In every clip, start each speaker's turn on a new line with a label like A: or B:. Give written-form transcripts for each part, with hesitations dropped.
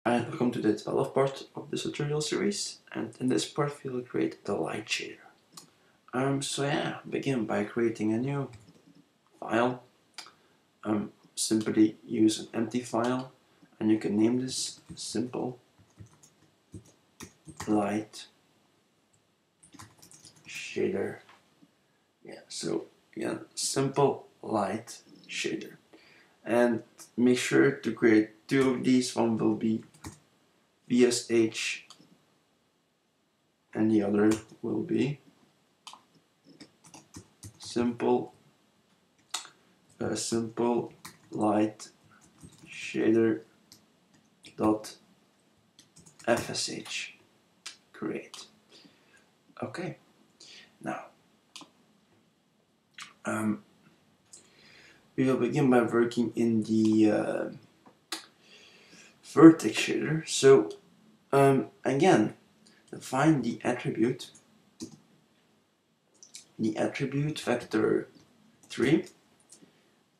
A: And welcome to the develop part of this tutorial series, and in this part we'll create the light shader. Begin by creating a new file. Simply use an empty file, and you can name this simple light shader. Simple light shader. And make sure to create two of these. One will be VSH and the other will be simple light shader dot FSH. Create. Okay, now we will begin by working in the Vertex shader. So again, define the attribute vector 3,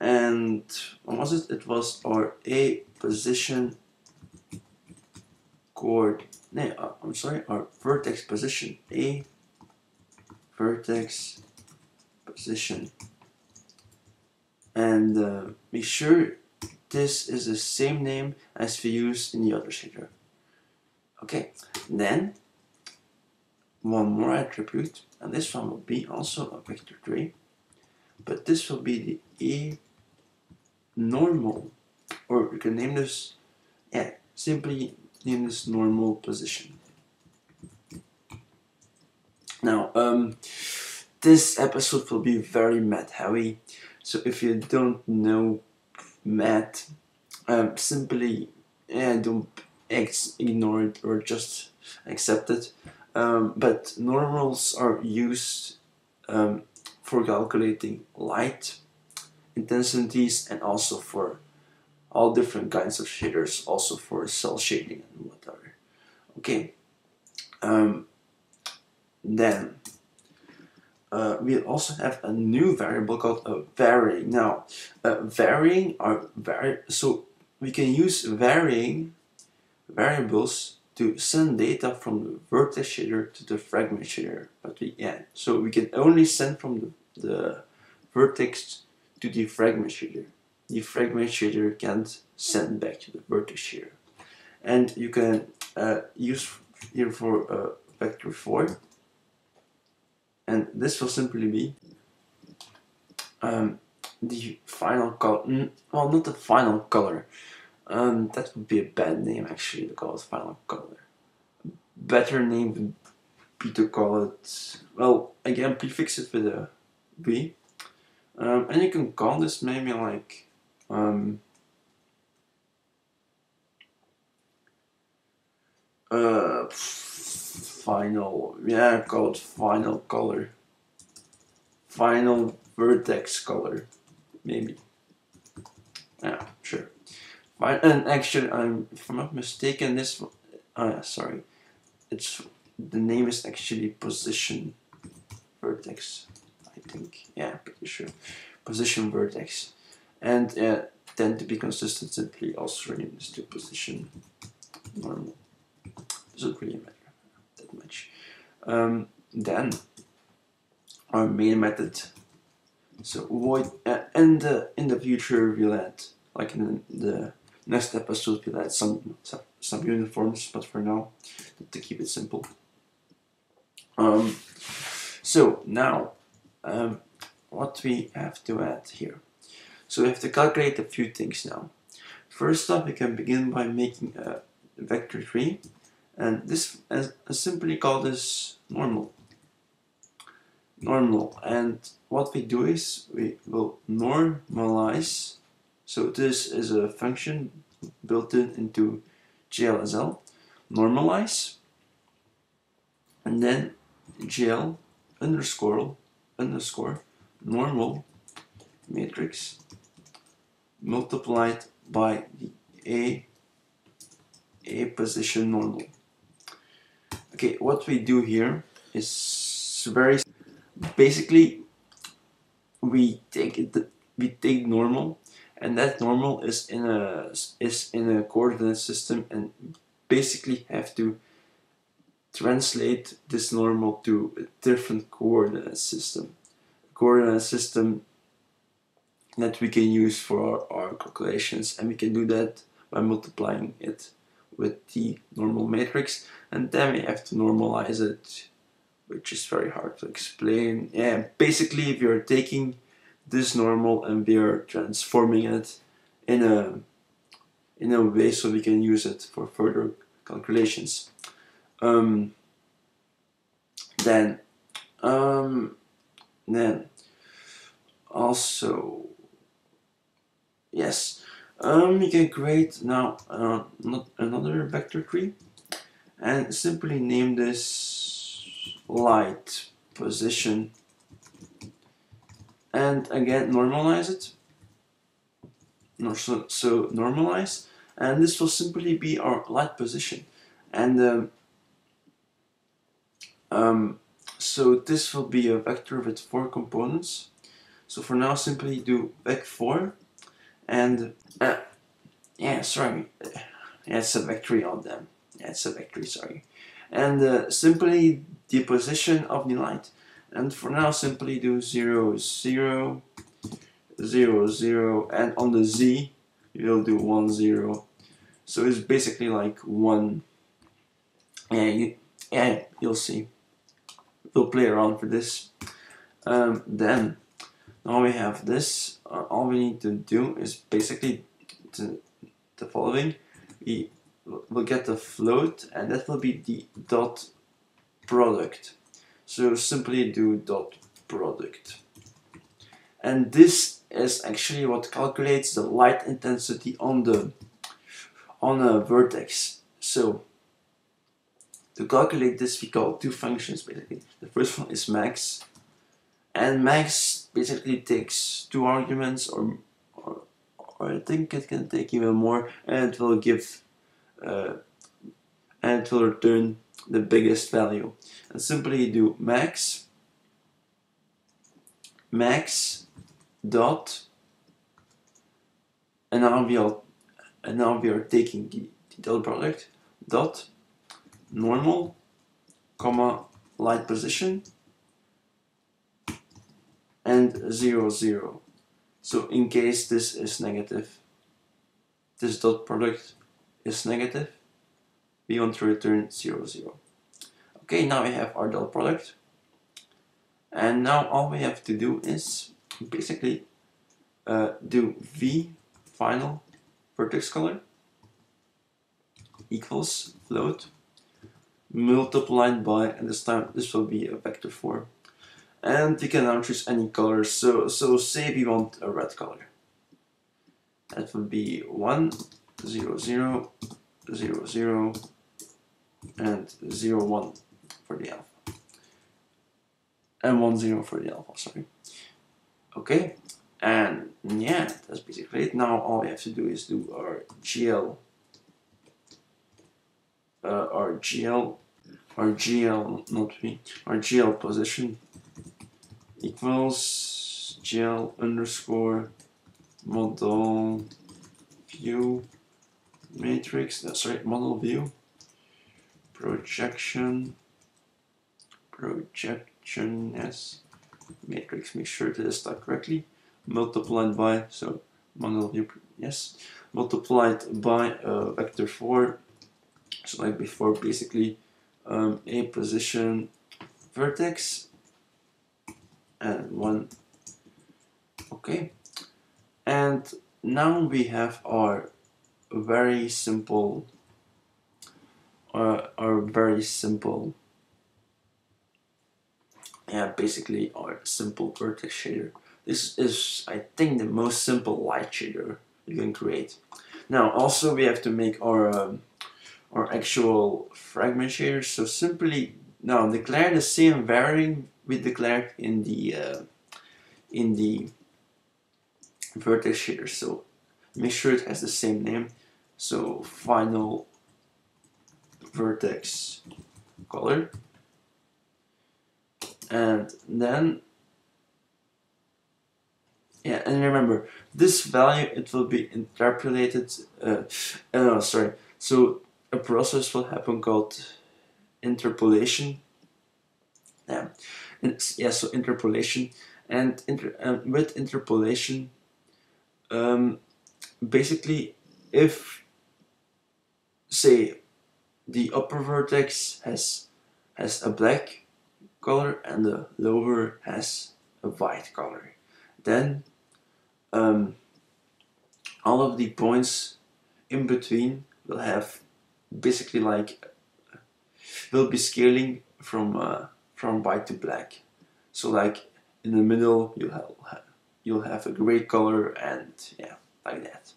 A: and what was it? It was our A position coordinate. Our vertex position. A vertex position, and make sure this is the same name as we used in the other shader. Okay, then one more attribute, and this one will be also a vector 3, but this will be the A normal, or you can name this, simply name this normal position. Now, this episode will be very math heavy, so if you don't know math, simply don't ignore it or just accept it. But normals are used for calculating light intensities and also for all different kinds of shaders, also for cell shading and whatever. Okay, then we'll also have a new variable called varying. Now, varying are so we can use varying variables to send data from the vertex shader to the fragment shader, but so we can only send from the vertex to the fragment shader. The fragment shader can't send back to the vertex shader, and you can use here for vector 4, and this will simply be the final color. Well, not the final color. That would be a bad name actually, to call it final color. Better name would be to call it, well, again, prefix it with a V. And you can call this maybe like final, call it final color. Final vertex color, maybe. Yeah, sure. Fine. And actually, if I'm not mistaken, this the name is actually position vertex, I think. Yeah, pretty sure. Position vertex. And then to be consistent, simply also rename this to position normal. Doesn't really matter that much. Then our main method. So void in the future we'll add, like in the next episode, we'll add some uniforms, but for now, to keep it simple. So now, what we have to add here. So we have to calculate a few things now. First off, we can begin by making a vector 3, and this I simply call this normal. And what we do is we will normalize. So this is a function built into GLSL. Normalize, and then GL underscore normal matrix multiplied by the A position normal. Okay, what we do here is very basically we take normal and that normal is in a coordinate system, and basically have to translate this normal to a different coordinate system. That we can use for our calculations, and we can do that by multiplying it with the normal matrix, and then we have to normalize it, which is very hard to explain. Yeah, basically if you're taking this normal and we are transforming it in a way so we can use it for further calculations. Then also, yes, you can create now not another vector tree and simply name this light position, and again normalize it. So normalize, and this will simply be our light position, and so this will be a vector with 4 components. So for now, simply do vec4, and yeah, sorry, yeah, it's a vectory on them. Yeah, it's a vectory, sorry. And simply the position of the light. And for now, simply do 0, 0, 0, 0, and on the z, you'll do 1, 0. So it's basically like 1. Yeah, you'll see. We'll play around for this. Then, now we have this. All we need to do is basically the following. We will get the float, and that will be the dot product. So simply do dot product. And this is actually what calculates the light intensity on a vertex. So to calculate this, we call 2 functions basically. The first one is max, and max basically takes 2 arguments, or I think it can take even more, and it will give and it will return the biggest value. And simply do max dot, and now we are taking the dot product dot normal, comma, light position, and 0, 0. So in case this is negative, this dot product is negative, we want to return 0, 0. Okay, now we have our dot product, and now all we have to do is basically do v final vertex color equals float multiplied by, and this time this will be a vector 4, and we can now choose any color. So say we want a red color, that would be 1, 0, 0, 0, 0, and 0, 1 for the alpha, and 1, 0 for the alpha, sorry. Okay, and yeah, that's basically it. Now all we have to do is do our GL position equals GL underscore model view matrix, model view projection, yes, matrix, make sure to start correctly, multiplied by, so model view, yes, multiplied by vector 4, so like before, basically a position vertex and 1. Okay, and now we have our very simple basically our simple vertex shader. This is, I think, the most simple light shader you can create. Now also we have to make our actual fragment shader. So simply now declare the same varying we declared in the vertex shader. So make sure it has the same name. So final vertex color, and then Yeah, and remember, this value, it will be interpolated, no, sorry, so a process will happen called interpolation. Yeah, so interpolation, and with interpolation, basically, if, say, the upper vertex has a black color and the lower has a white color, then all of the points in between will have basically like will be scaling from white to black. So like in the middle you'll have a gray color, and yeah, like that.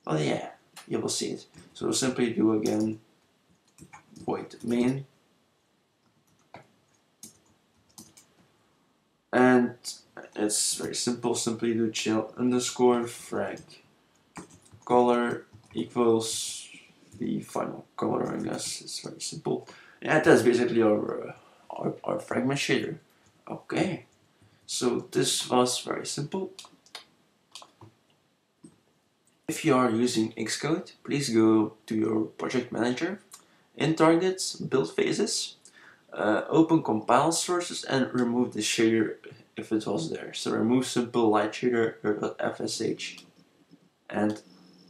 A: Well, yeah, you will see it. So simply do again void main, and it's very simple. Simply do chill underscore frag color equals the final color. I guess it's very simple. Yeah, that's basically our fragment shader. Okay, so this was very simple. If you are using Xcode, please go to your project manager, in targets, build phases, open compile sources, and remove the shader if it was there. So remove simple light shader.fsh and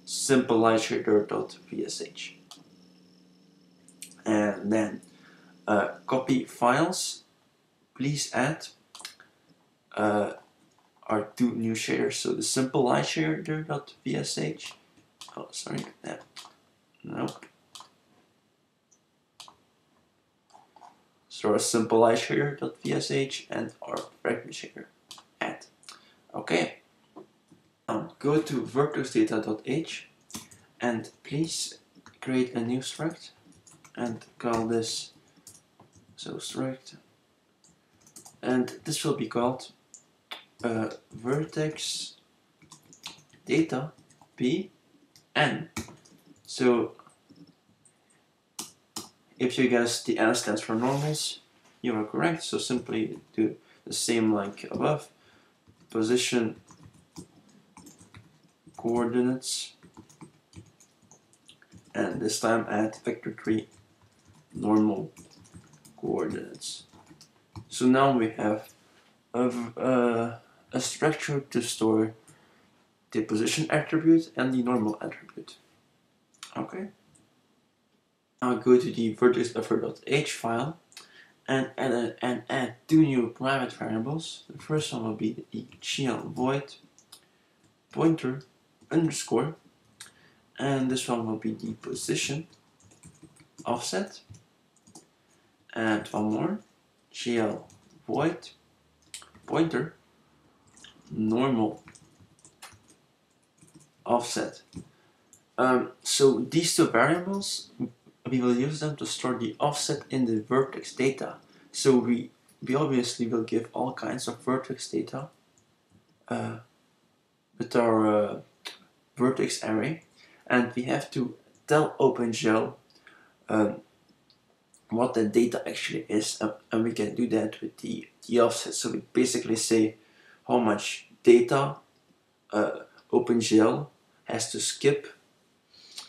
A: simple light shader.vsh. And then copy files. Please add our two new shaders. So the simple light shader.vsh. Oh, sorry. Yeah. Nope. So our simple light shader.vsh and our fragment shader. Add. Okay. Now go to vertexdata.h and please create a new struct and call this struct, and this will be called Vertex data pn. So if you guess the N stands for normals, you are correct. So simply do the same like above. Position coordinates, and this time add vector3 normal coordinates. So now we have a structure to store the position attribute and the normal attribute. Okay. Now go to the vertexbuffer.h file and add two new private variables. The first one will be the GL void pointer underscore, and this one will be the position offset, and one more, GL void pointer normal offset. So these two variables, we will use them to store the offset in the vertex data. So we obviously will give all kinds of vertex data with our vertex array, and we have to tell OpenGL what the data actually is, and we can do that with the offset. So we basically say how much data OpenGL has to skip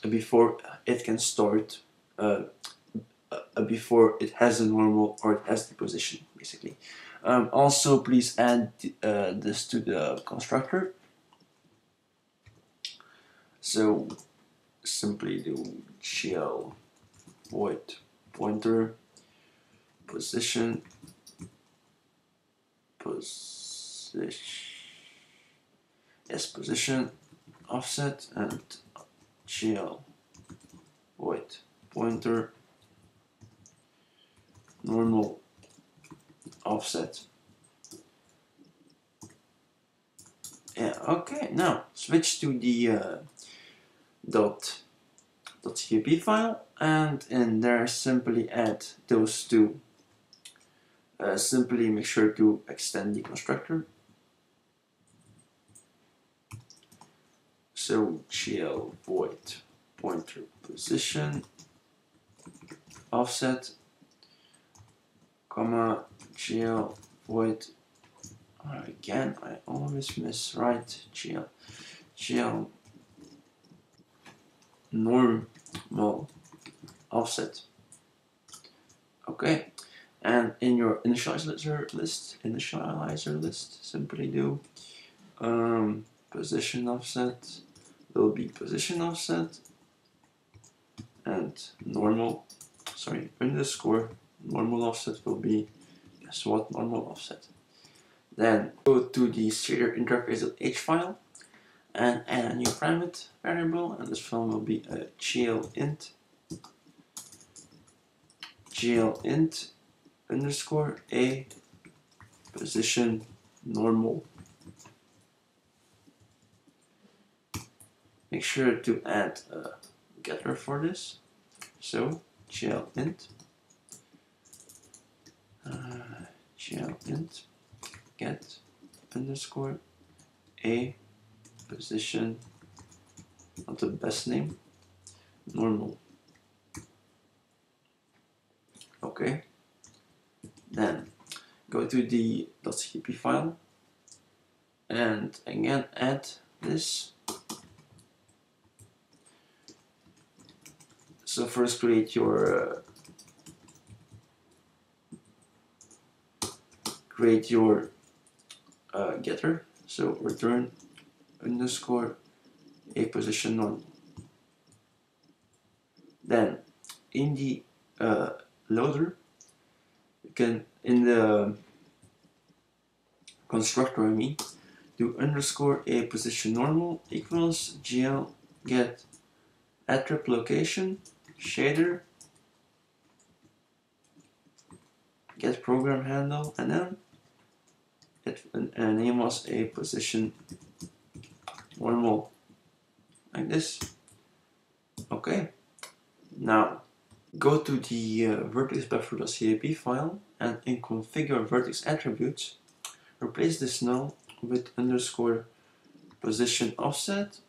A: before it can start, before it has a normal or it has the position, basically. Also, please add this to the constructor. So simply do GL void pointer position offset, and GL void pointer normal offset. Yeah, okay, now switch to the .cpp file, and in there simply add those two. Simply make sure to extend the constructor. So GL void pointer position offset, comma GL void Again, I always miswrite GL normal offset. Okay, and in your initializer list, simply do position offset will be position offset, and underscore normal offset will be, guess what, normal offset. Then go to the shader interface.h file and add a new private variable, and this file will be a glint underscore a position normal. Make sure to add a getter for this. So glint get underscore a position, not the best name, normal. Okay, then go to the .cpp file and again add this. So first create your getter. So return underscore a position normal. Then in the loader, you can, in the constructor I mean, do underscore a position normal equals gl get attrib location shader get program handle, and then it name was a position normal, like this. Okay, now go to the vertex buffer.cap file and in configure vertex attributes, replace this null with underscore position offset,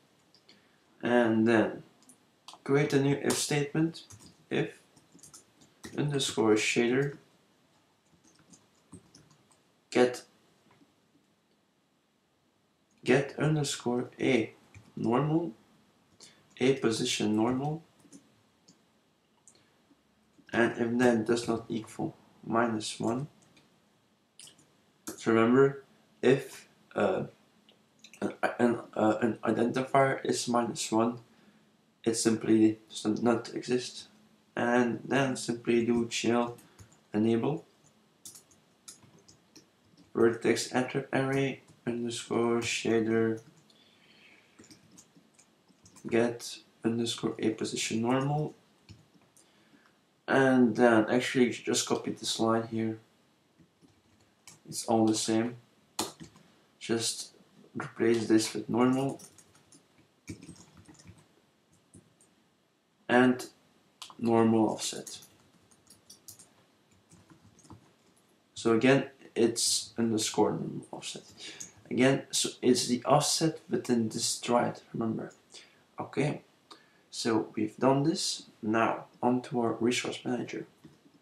A: and then create a new if statement. If underscore shader get underscore a normal, a position normal, and if that does not equal -1. So remember, if an identifier is -1, it simply does not exist, and then simply do gl enable vertex attrib array underscore shader get underscore a position normal, and then actually just copy this line here. It's all the same. Just replace this with normal and normal offset. So again, it's underscore normal offset. Again, so it's the offset within this stride, remember. Okay, so we've done this. Now onto our resource manager.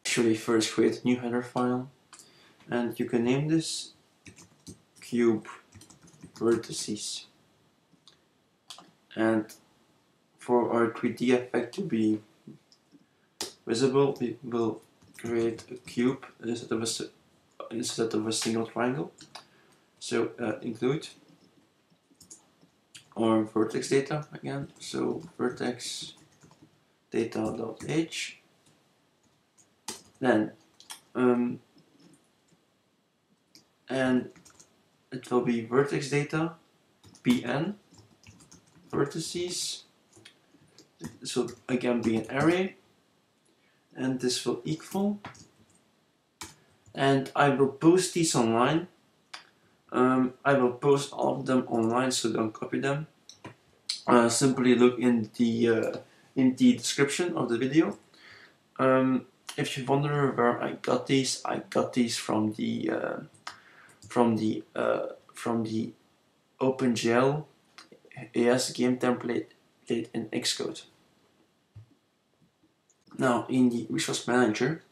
A: Actually, first create a new header file, and you can name this cube vertices. And for our 3D effect to be visible, we will create a cube instead of a single triangle. So include our vertex data again. So vertex data.h. Then and it will be vertex data pn vertices. This will again be an array, and this will equal. And I will post these online. I will post all of them online, so don't copy them. Simply look in the description of the video. If you wonder where I got these from the OpenGL AS game template in Xcode. Now in the resource manager,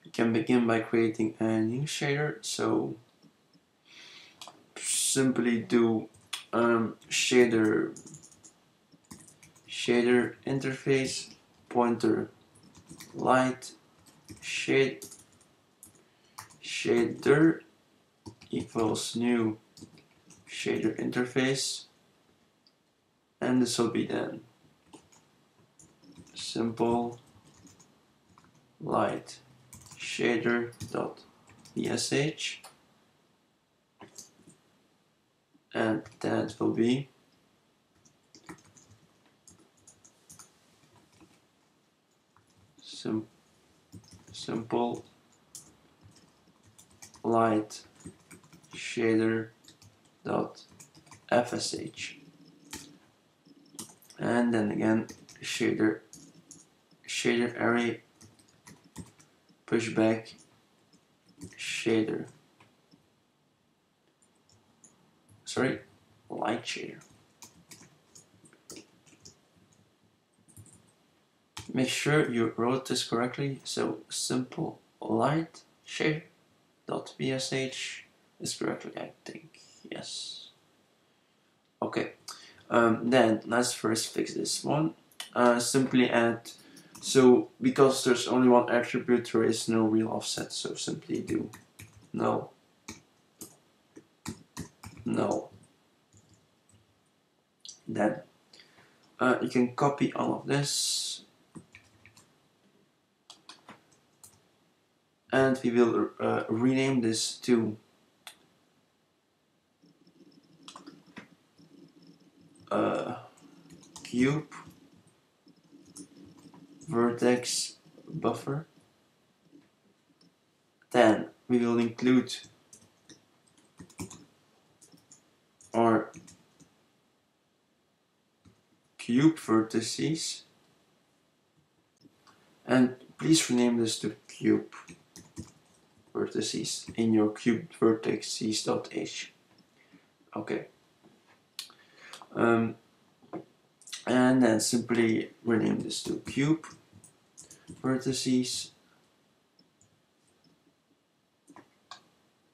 A: you can begin by creating a new shader. So simply do shader interface pointer light shader equals new shader interface, and this will be then simple light shader dot bsh, and then it will be simple light shader dot fsh, and then again shader array pushback light shader. Make sure you wrote this correctly. So simple light shader dot bsh is correctly, I think. Yes. Okay. Then let's first fix this one. Simply add. So because there's only one attribute, there is no real offset. So simply do null. Then you can copy all of this, and we will rename this to cube vertex buffer. Then we will include our cube vertices, and please rename this to cube vertices in your cube vertices.h. Okay. And then simply rename this to cube vertices.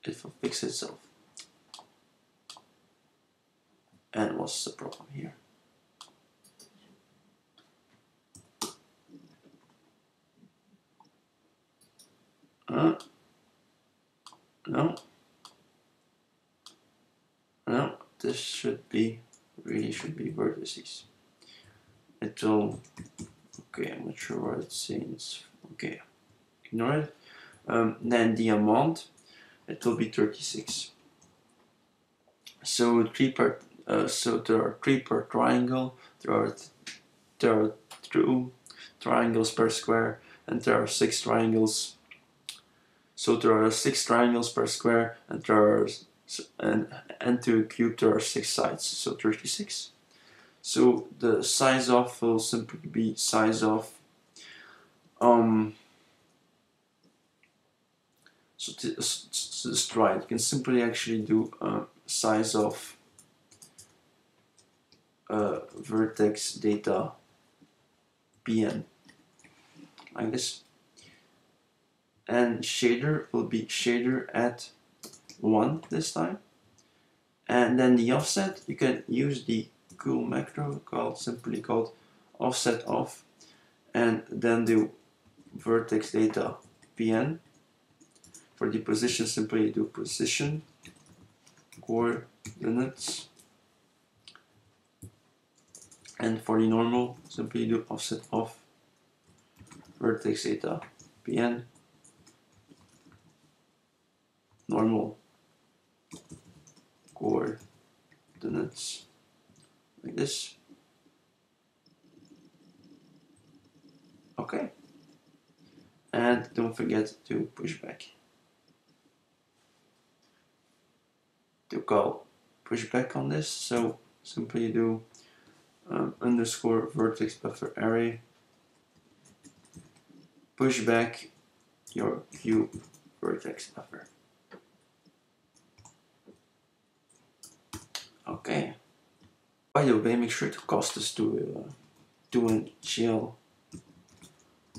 A: It will fix itself. And what's the problem here? No, this really should be vertices. It will, okay, I'm not sure what it says. Okay, ignore it. Then the amount, it will be 36. So so there are 3 per triangle. There are 2 triangles per square, and there are 6 triangles. So there are 6 triangles per square, and there are and to a cube there are 6 sides, so 36. So the size of will simply be size of so to try it, you can simply actually do size of vertex data pn like this, and shader will be shader at 1 this time, and then the offset you can use the cool macro simply called offset off, and then do vertex data pn. For the position, simply do position coordinates, and for the normal, simply do offset off vertex data pn normal coordinates like this. Okay, and don't forget to push back. To call pushback on this, so simply do underscore vertex buffer array pushback your cube vertex buffer. Okay. By the way, make sure to cast this to a GL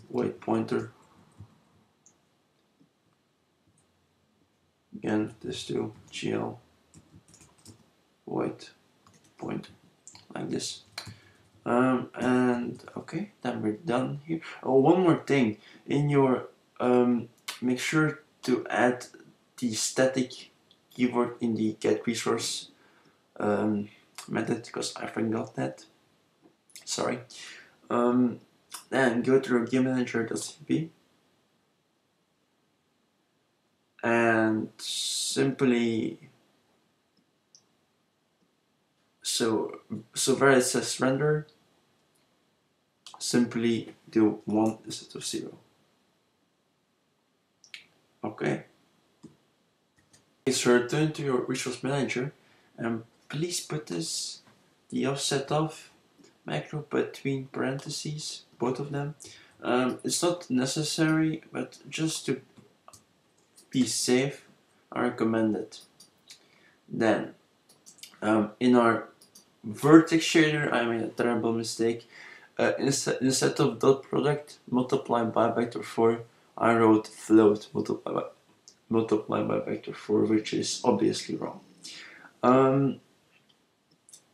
A: weight pointer. Again, this to GL like this. And okay, then we're done here. Oh, one more thing. In your make sure to add the static keyword in the get resource method, because I forgot that. Sorry. Then go to your game manager.cpp and simply so Vertices render, simply do 1 instead of 0. Okay. So return to your resource manager and please put this the offset of macro between parentheses, both of them. It's not necessary, but just to be safe, I recommend it. Then in our Vertex shader, I made a terrible mistake. Instead of dot product multiplied by vector 4, I wrote float multiplied by vector 4, which is obviously wrong.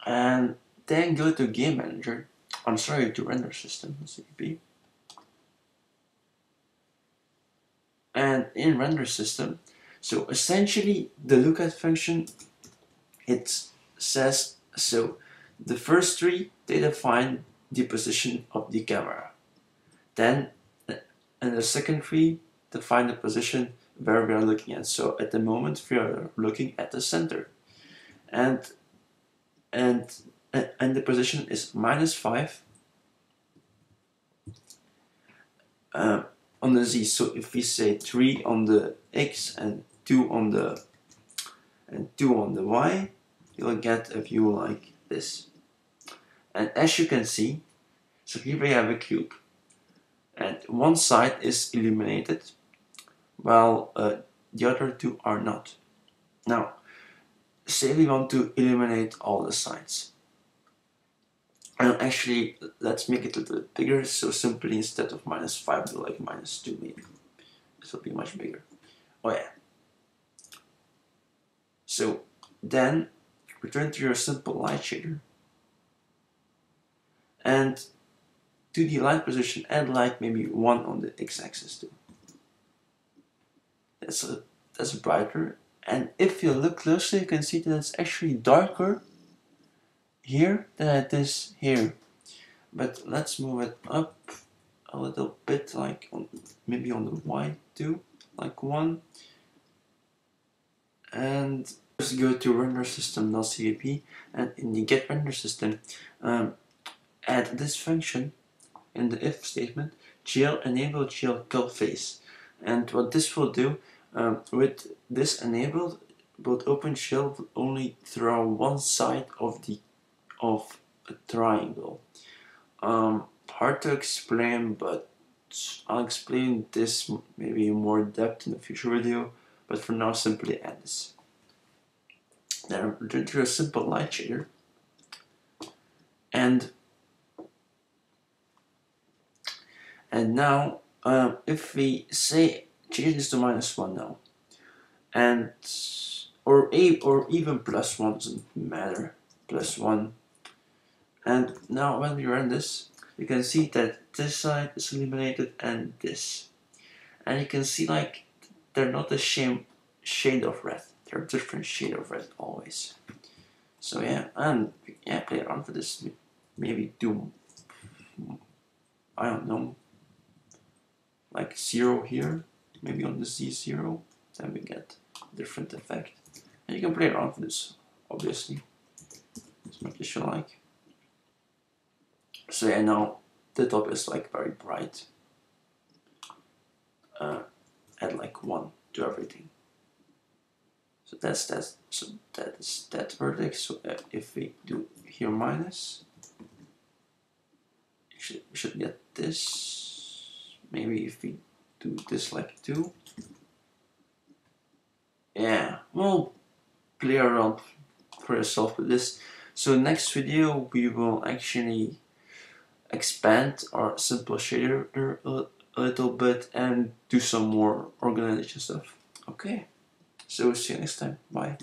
A: And then go to game manager. I'm sorry, to render system CP. And in render system, so essentially the lookat function, it says so the first 3 they define the position of the camera, then and the second 3 define the position where we are looking at. So at the moment we are looking at the center, and the position is -5 on the Z. So if we say 3 on the X and 2 on the Y, you'll get a view like this. And as you can see, so here we have a cube, and one side is illuminated while the other 2 are not. Now, say we want to illuminate all the sides. And actually, let's make it a little bit bigger. So simply instead of -5, do like -2 maybe. This will be much bigger. Oh yeah. So then return to your simple light shader and to the light position, add like maybe 1 on the x-axis too. That's brighter. And if you look closely, you can see that it's actually darker here than it is here. But let's move it up a little bit, like maybe on the Y too, like 1. And just go to render system.cpp, and in the get render system, add this function in the if statement, GL enable GL cull face. And what this will do, with this enabled, both OpenGL will only throw one side of a triangle. Hard to explain, but I'll explain this maybe in more depth in a future video, but for now simply add this. Then return to a simple light shader, and now if we say change this to -1 now, and or even +1, doesn't matter, +1. And now when we run this, you can see that this side is illuminated and this. And you can see like they're not the same shade of red. They're a different shade of red always. So yeah, and yeah, play around for this. Maybe do, I don't know, like 0 here, maybe on the Z0, then we get a different effect. And you can play around for this, obviously, as much as you like. So yeah, now the top is like very bright. Add like 1 to everything. So that's that vertex. So if we do here minus, we should get this. Maybe if we do this like 2. Yeah, well, play around for yourself with this. So next video we will actually expand our simple shader a little bit and do some more organization stuff. Okay, so see you next time. Bye.